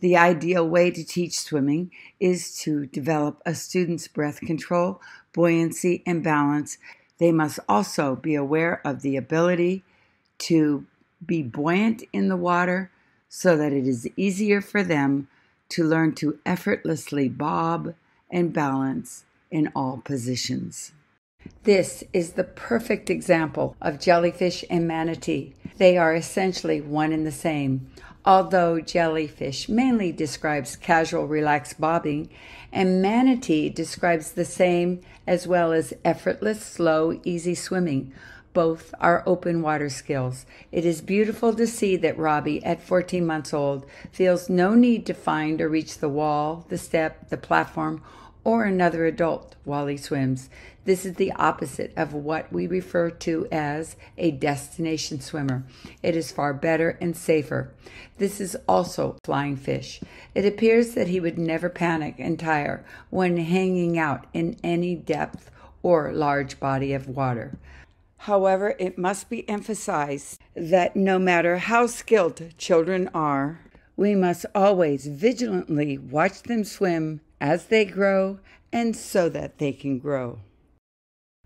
The ideal way to teach swimming is to develop a student's breath control, buoyancy, and balance. They must also be aware of the ability to be buoyant in the water so that it is easier for them to learn to effortlessly bob and balance in all positions. This is the perfect example of jellyfish and manatee. They are essentially one and the same. Although jellyfish mainly describes casual, relaxed bobbing, and manatee describes the same as well as effortless, slow, easy swimming. Both are open water skills. It is beautiful to see that Robbie, at 14 months old, feels no need to find or reach the wall, the step, the platform, or another adult while he swims. This is the opposite of what we refer to as a destination swimmer. It is far better and safer. This is also flying fish. It appears that he would never panic and tire when hanging out in any depth or large body of water. However, it must be emphasized that no matter how skilled children are, we must always vigilantly watch them swim as they grow and so that they can grow.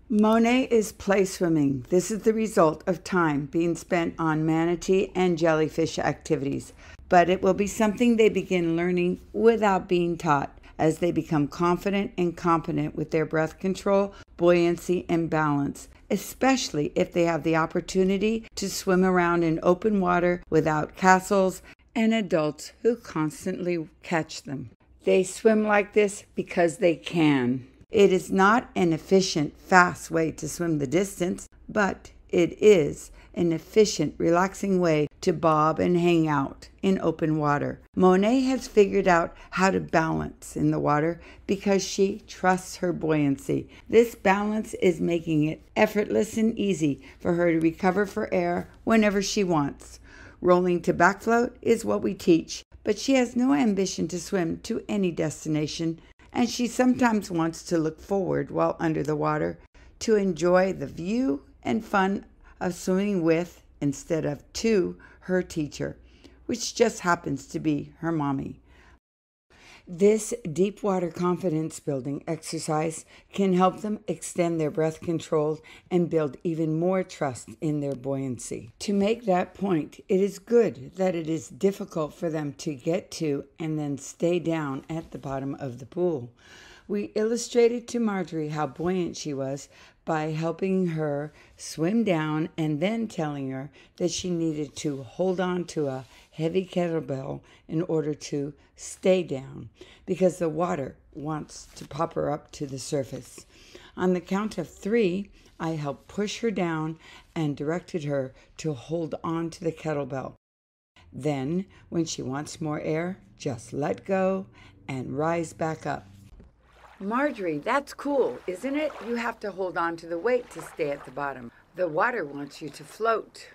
Monet is play swimming. This is the result of time being spent on manatee and jellyfish activities, but it will be something they begin learning without being taught as they become confident and competent with their breath control, buoyancy, and balance, especially if they have the opportunity to swim around in open water without castles and adults who constantly catch them. They swim like this because they can. It is not an efficient, fast way to swim the distance, but it is an efficient, relaxing way to bob and hang out in open water. Monet has figured out how to balance in the water because she trusts her buoyancy. This balance is making it effortless and easy for her to recover for air whenever she wants. Rolling to back float is what we teach, but she has no ambition to swim to any destination, and she sometimes wants to look forward while under the water to enjoy the view and fun of swimming with instead of to her teacher, which just happens to be her mommy. This deep water confidence building exercise can help them extend their breath control and build even more trust in their buoyancy. To make that point, it is good that it is difficult for them to get to and then stay down at the bottom of the pool. We illustrated to Marjorie how buoyant she was by helping her swim down and then telling her that she needed to hold on to a heavy kettlebell in order to stay down because the water wants to pop her up to the surface. On the count of 3, I helped push her down and directed her to hold on to the kettlebell. Then, when she wants more air, just let go and rise back up. Marjorie, that's cool, isn't it? You have to hold on to the weight to stay at the bottom. The water wants you to float.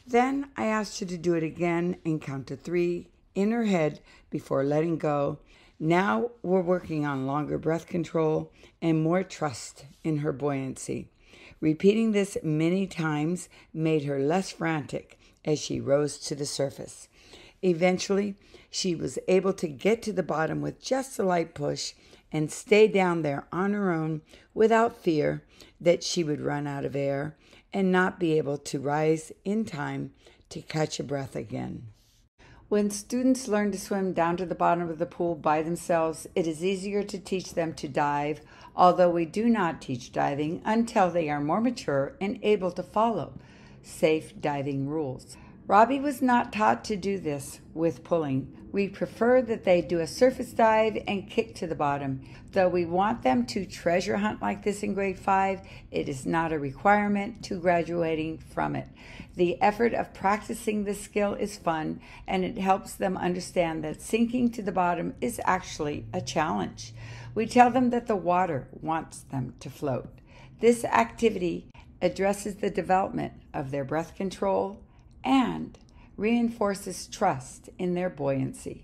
Then I asked her to do it again and count to 3 in her head before letting go. Now we're working on longer breath control and more trust in her buoyancy. Repeating this many times made her less frantic as she rose to the surface. Eventually, she was able to get to the bottom with just a light push and stay down there on her own without fear that she would run out of air and not be able to rise in time to catch a breath again. When students learn to swim down to the bottom of the pool by themselves, it is easier to teach them to dive, although we do not teach diving until they are more mature and able to follow safe diving rules. Robbie was not taught to do this with pulling. We prefer that they do a surface dive and kick to the bottom. Though we want them to treasure hunt like this in grade 5, it is not a requirement to graduating from it. The effort of practicing this skill is fun, and it helps them understand that sinking to the bottom is actually a challenge. We tell them that the water wants them to float. This activity addresses the development of their breath control and reinforces trust in their buoyancy.